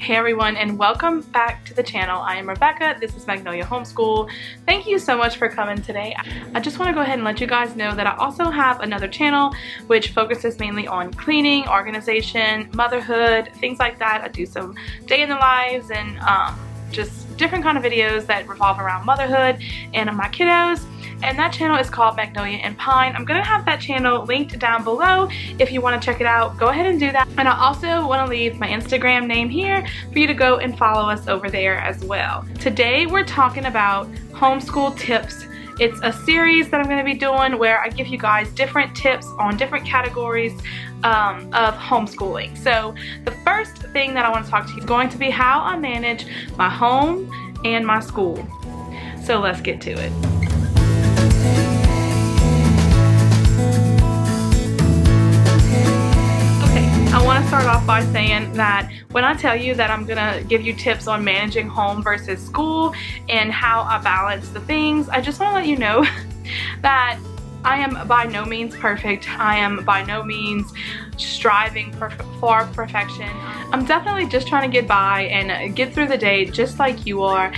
Hey everyone, and welcome back to the channel. I am Rebecca. This is Magnolia Homeschool. Thank you so much for coming today. I just want to go ahead and let you guys know that I also have another channel which focuses mainly on cleaning, organization, motherhood, things like that. I do some day in the lives and just different kind of videos that revolve around motherhood and my kiddos. And that channel is called Magnolia and Pine. I'm gonna have that channel linked down below. If you want to check it out, go ahead and do that. And I also want to leave my Instagram name here for you to go and follow us over there as well. Today we're talking about homeschool tips. It's a series that I'm going to be doing where I give you guys different tips on different categories of homeschooling. So the first thing that I want to talk to you is going to be how I manage my home and my school. So let's get to it. I want to start off by saying that when I tell you that I'm going to give you tips on managing home versus school and how I balance the things, I just want to let you know that I am by no means perfect. I am by no means striving for perfection. I'm definitely just trying to get by and get through the day just like you are.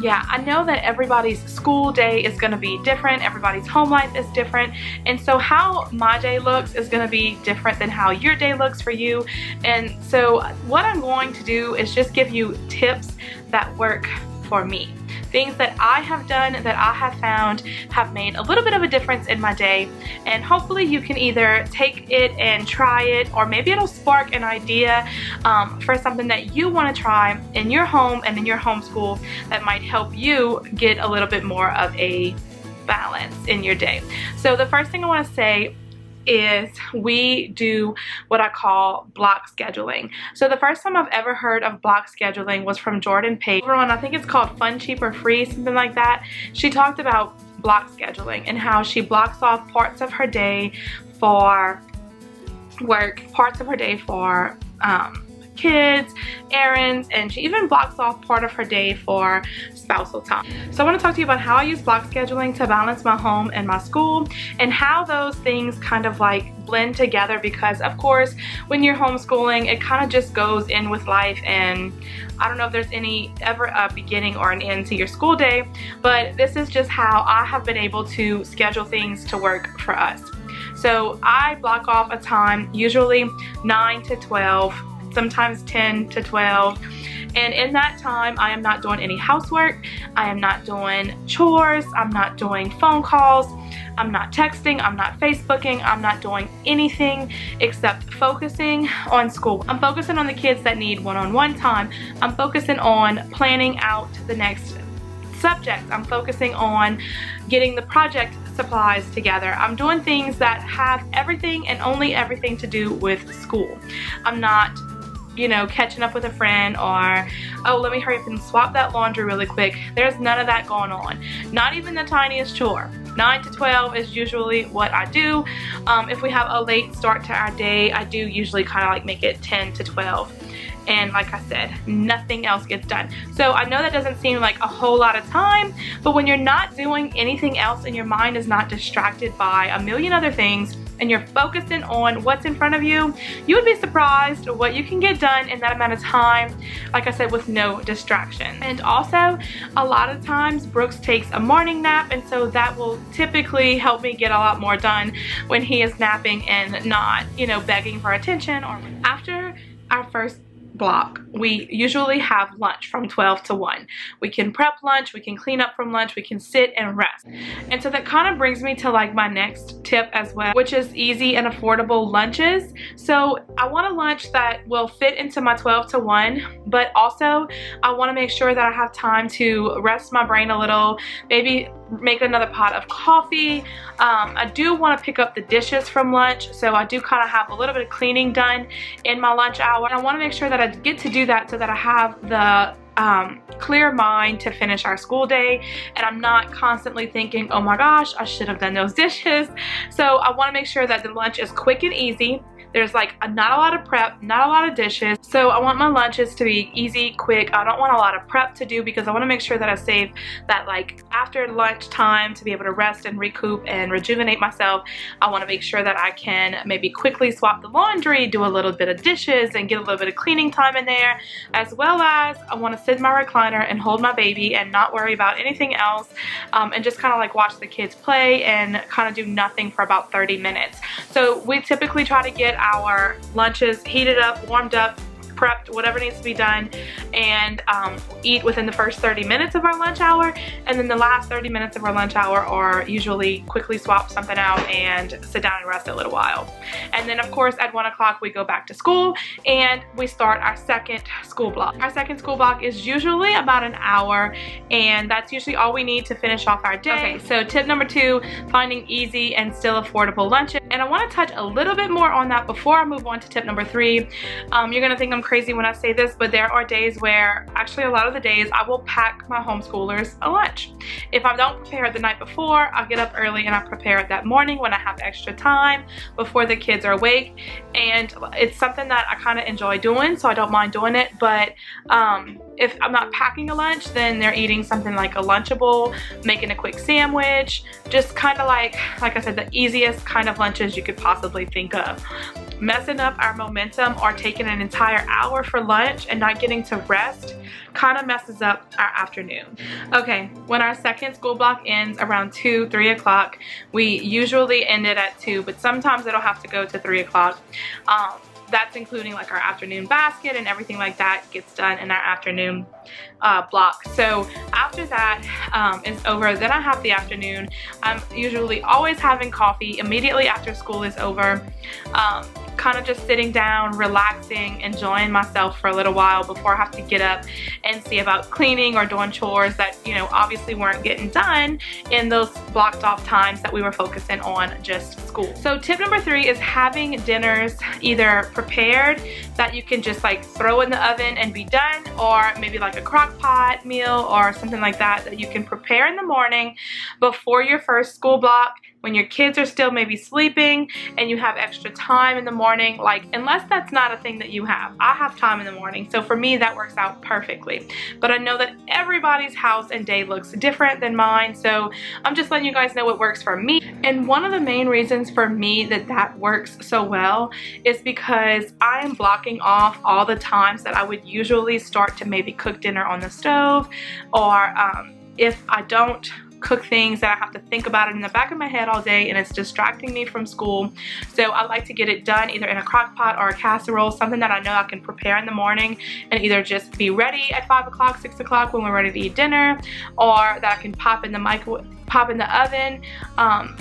Yeah, I know that everybody's school day is going to be different, everybody's home life is different, and so how my day looks is going to be different than how your day looks for you. And so what I'm going to do is just give you tips that work for me. Things that I have done, that I have found have made a little bit of a difference in my day, and hopefully you can either take it and try it, or maybe it'll spark an idea for something that you want to try in your home and in your homeschool that might help you get a little bit more of a balance in your day. So the first thing I want to say is we do what I call block scheduling. So the first time I've ever heard of block scheduling was from Jordan Page. Everyone, I think it's called Fun, Cheap, or Free, something like that. She talked about block scheduling and how she blocks off parts of her day for work, parts of her day for kids, errands, and she even blocks off part of her day for spousal time. So I want to talk to you about how I use block scheduling to balance my home and my school, and how those things kind of like blend together, because of course when you're homeschooling it kind of just goes in with life, and I don't know if there's ever a beginning or an end to your school day, but this is just how I have been able to schedule things to work for us. So I block off a time, usually 9 to 12, sometimes 10 to 12, and in that time I am not doing any housework, I am not doing chores, I'm not doing phone calls, I'm not texting, I'm not Facebooking, I'm not doing anything except focusing on school. I'm focusing on the kids that need one-on-one time. I'm focusing on planning out the next subject. I'm focusing on getting the project supplies together. I'm doing things that have everything and only everything to do with school. I'm not, you know, catching up with a friend, or oh, let me hurry up and swap that laundry really quick. There's none of that going on. Not even the tiniest chore. 9 to 12 is usually what I do. If we have a late start to our day, I do usually kind of like make it 10 to 12. And like I said, nothing else gets done. So I know that doesn't seem like a whole lot of time, but when you're not doing anything else and your mind is not distracted by a million other things, and you're focusing on what's in front of you, you would be surprised what you can get done in that amount of time, like I said, with no distraction. And also, a lot of times Brooks takes a morning nap, and so that will typically help me get a lot more done when he is napping and not, you know, begging for attention. Or after our first block, we usually have lunch from 12 to 1. We can prep lunch, we can clean up from lunch, we can sit and rest. And so that kind of brings me to like my next tip as well, which is easy and affordable lunches. So I want a lunch that will fit into my 12 to 1, but also I want to make sure that I have time to rest my brain a little, maybe make another pot of coffee. I do want to pick up the dishes from lunch, so I do kind of have a little bit of cleaning done in my lunch hour. And I want to make sure that I get to do that so that I have the clear mind to finish our school day, and I'm not constantly thinking, oh my gosh, I should have done those dishes. So I want to make sure that the lunch is quick and easy, There's like not a lot of prep, not a lot of dishes. So I want my lunches to be easy, quick. I don't want a lot of prep to do because I want to make sure that I save that like after lunch time to be able to rest and recoup and rejuvenate myself. I want to make sure that I can maybe quickly swap the laundry, do a little bit of dishes, and get a little bit of cleaning time in there, as well as I want to sit in my recliner and hold my baby and not worry about anything else, and just kind of like watch the kids play and kind of do nothing for about 30 minutes. So we typically try to get our lunches heated up, warmed up, prepped, whatever needs to be done, and eat within the first 30 minutes of our lunch hour, and then the last 30 minutes of our lunch hour are usually quickly swap something out and sit down and rest a little while. And then of course at 1 o'clock we go back to school and we start our second school block. Our second school block is usually about an hour, and that's usually all we need to finish off our day. Okay, so tip number 2, finding easy and still affordable lunches. And I want to touch a little bit more on that before I move on to tip number 3. You're gonna think I'm crazy when I say this, but there are days where, actually a lot of the days, I will pack my homeschoolers a lunch. If I don't prepare it the night before, I'll get up early and I prepare it that morning when I have extra time before the kids are awake. And it's something that I kind of enjoy doing, so I don't mind doing it. But if I'm not packing a lunch, then they're eating something like a Lunchable, making a quick sandwich, just kind of like I said, the easiest kind of lunches you could possibly think of. Messing up our momentum or taking an entire hour for lunch and not getting to rest kind of messes up our afternoon. Okay, when our second school block ends around 2, 3 o'clock, we usually end it at 2, but sometimes it'll have to go to 3 o'clock. That's including like our afternoon basket and everything like that gets done in our afternoon block. So after that is over, then I have the afternoon. I'm usually always having coffee immediately after school is over. Kind of just sitting down, relaxing, enjoying myself for a little while before I have to get up and see about cleaning or doing chores that, you know, obviously weren't getting done in those blocked off times that we were focusing on just school. So tip number 3 is having dinners either prepared that you can just like throw in the oven and be done, or maybe like a crock pot meal or something like that that you can prepare in the morning before your first school block, when your kids are still maybe sleeping and you have extra time in the morning. Like, unless that's not a thing that you have. I have time in the morning, so for me that works out perfectly. But I know that everybody's house and day looks different than mine, so I'm just letting you guys know what works for me. And one of the main reasons for me that works so well is because I am blocking off all the times that I would usually start to maybe cook dinner on the stove, or if I don't cook things that I have to think about it in the back of my head all day and it's distracting me from school. So I like to get it done either in a crock pot or a casserole, something that I know I can prepare in the morning and either just be ready at 5 o'clock, 6 o'clock when we're ready to eat dinner, or that I can pop in the microwave, pop in the oven,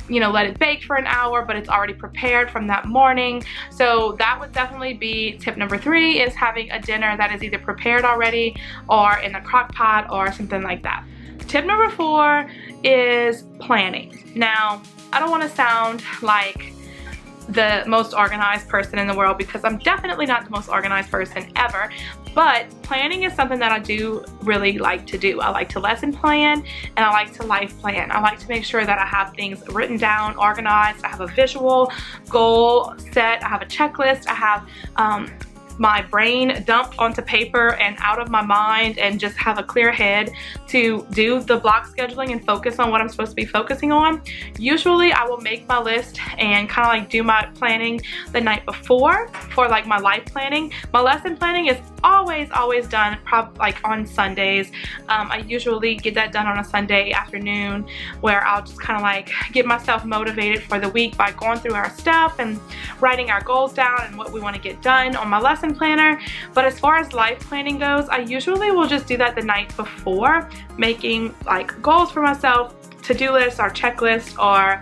you know, let it bake for an hour, but it's already prepared from that morning. So that would definitely be tip number 3, is having a dinner that is either prepared already or in a crock pot or something like that. Tip number 4 is planning. Now, I don't want to sound like the most organized person in the world, because I'm definitely not the most organized person ever, but planning is something that I do really like to do. I like to lesson plan and I like to life plan. I like to make sure that I have things written down, organized. I have a visual goal set. I have a checklist. I have my brain dumped onto paper and out of my mind, and just have a clear head to do the block scheduling and focus on what I'm supposed to be focusing on. Usually I will make my list and kind of like do my planning the night before for like my life planning. My lesson planning is always done like on Sundays. I usually get that done on a Sunday afternoon, where I'll just kind of like get myself motivated for the week by going through our stuff and writing our goals down and what we want to get done on my lesson planner. But as far as life planning goes, I usually will just do that the night before, making like goals for myself, to-do lists or checklists, or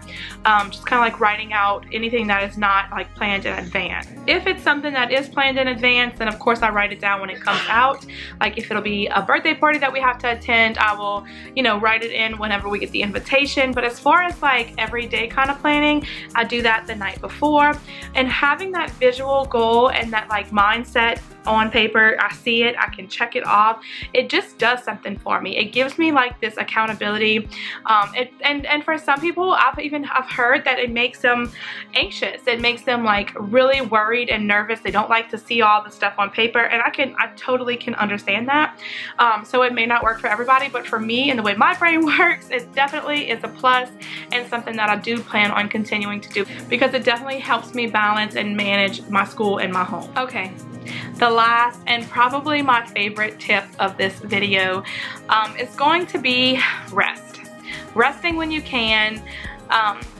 just kind of like writing out anything that is not like planned in advance. If it's something that is planned in advance, then of course I write it down when it comes out. Like if it'll be a birthday party that we have to attend, I will, you know, write it in whenever we get the invitation. But as far as like everyday kind of planning, I do that the night before. And having that visual goal and that like mindset on paper. I see it, I can check it off. It just does something for me. It gives me like this accountability. And for some people, I've heard that it makes them anxious. It makes them like really worried and nervous. They don't like to see all the stuff on paper, and I totally can understand that. So it may not work for everybody, but for me and the way my brain works, it definitely is a plus and something that I do plan on continuing to do, because it definitely helps me balance and manage my school and my home. Okay, the last and probably my favorite tip of this video is going to be rest. Resting when you can,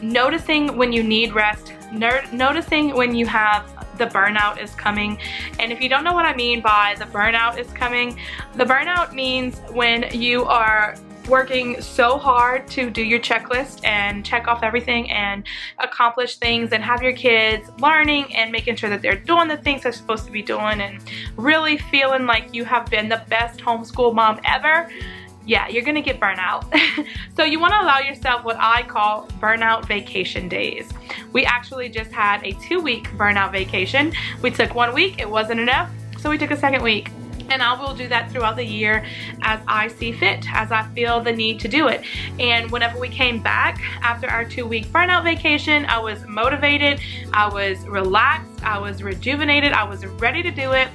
noticing when you need rest, noticing when you have the burnout is coming. And if you don't know what I mean by the burnout is coming, the burnout means when you are working so hard to do your checklist and check off everything and accomplish things and have your kids learning and making sure that they're doing the things they're supposed to be doing and really feeling like you have been the best homeschool mom ever. Yeah, you're gonna get burnout. So you want to allow yourself what I call burnout vacation days. We actually just had a 2-week burnout vacation. We took 1 week, it wasn't enough, so we took a second week. And I will do that throughout the year as I see fit, as I feel the need to do it. And whenever we came back after our 2-week burnout vacation, I was motivated, I was relaxed, I was rejuvenated, I was ready to do it.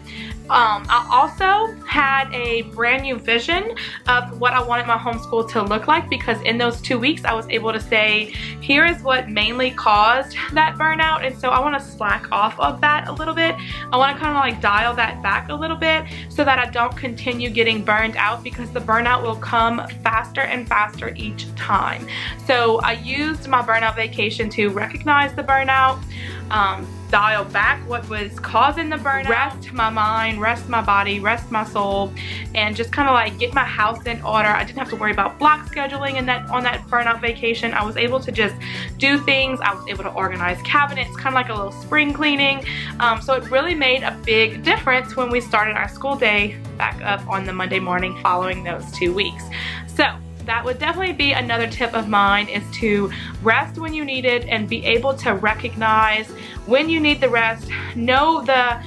I also had a brand new vision of what I wanted my homeschool to look like, because in those 2 weeks I was able to say, here is what mainly caused that burnout, and so I want to slack off of that a little bit. I want to kind of like dial that back a little bit so that I don't continue getting burned out, because the burnout will come faster and faster each time. So I used my burnout vacation to recognize the burnout, dial back what was causing the burnout, rest my mind, rest my body, rest my soul, and just kind of like get my house in order. I didn't have to worry about block scheduling on that burnout vacation. I was able to just do things. I was able to organize cabinets, kind of like a little spring cleaning. So it really made a big difference when we started our school day back up on the Monday morning following those 2 weeks. So that would definitely be another tip of mine, is to rest when you need it and be able to recognize when you need the rest. Know the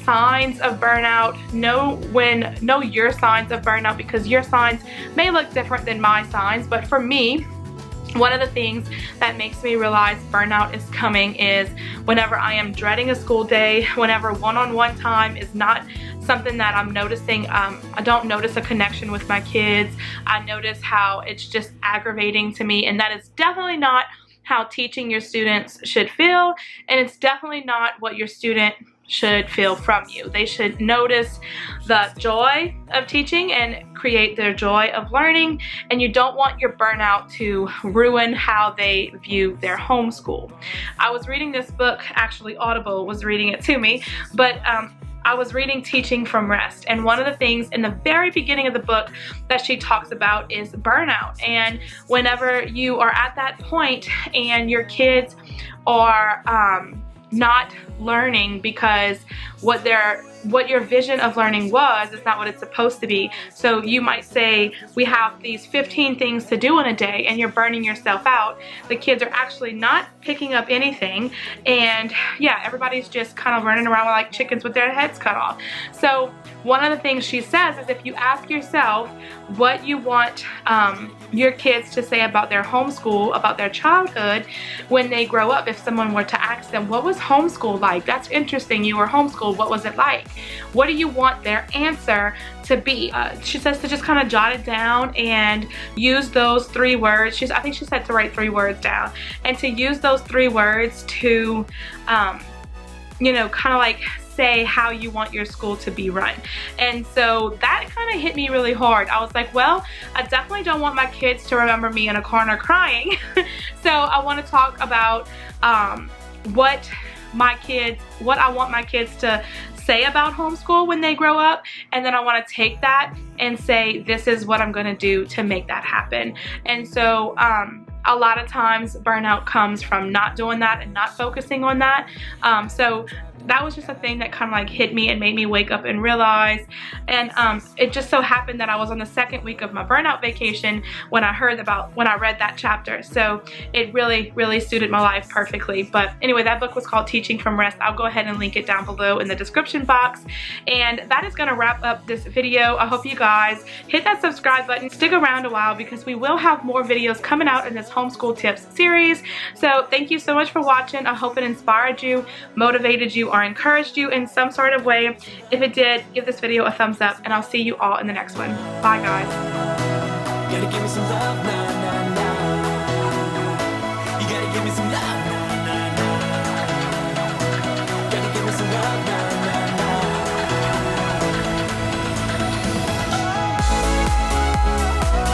signs of burnout. Know your signs of burnout, because your signs may look different than my signs. But for me, one of the things that makes me realize burnout is coming is whenever I am dreading a school day, whenever one-on-one time is not something that I'm noticing. I don't notice a connection with my kids. I notice how it's just aggravating to me, and that is definitely not how teaching your students should feel, and it's definitely not what your student should feel from you. They should notice the joy of teaching and create their joy of learning, and you don't want your burnout to ruin how they view their homeschool. I was reading this book, actually Audible was reading it to me, but I was reading Teaching from Rest, and one of the things in the very beginning of the book that she talks about is burnout. And whenever you are at that point and your kids are not learning because what your vision of learning was is not what it's supposed to be. So you might say, we have these 15 things to do in a day, and you're burning yourself out. The kids are actually not picking up anything, and yeah, everybody's just kind of running around like chickens with their heads cut off. So one of the things she says is, if you ask yourself what you want your kids to say about their homeschool, about their childhood when they grow up, if someone were to ask them, what was homeschool like? That's interesting, you were homeschooled, what was it like? What do you want their answer to be? She says to just kind of jot it down and use those 3 words. I think she said to write 3 words down, and to use those 3 words to you know, kind of like say how you want your school to be run. And so that kind of hit me really hard. I was like, well, I definitely don't want my kids to remember me in a corner crying. So I want to talk about what I want my kids to say about homeschool when they grow up, and then I want to take that and say, this is what I'm going to do to make that happen. And so a lot of times burnout comes from not doing that and not focusing on that. So that was just a thing that kind of like hit me and made me wake up and realize. And it just so happened that I was on the second week of my burnout vacation when I read that chapter. So it really suited my life perfectly. But anyway, that book was called Teaching from Rest. I'll go ahead and link it down below in the description box. And that is going to wrap up this video. I hope you guys hit that subscribe button. Stick around a while because we will have more videos coming out in this homeschool tips series. So thank you so much for watching. I hope it inspired you, motivated you, or encouraged you in some sort of way. If it did, give this video a thumbs up, and I'll see you all in the next one. Bye, guys. Gotta give me some love now.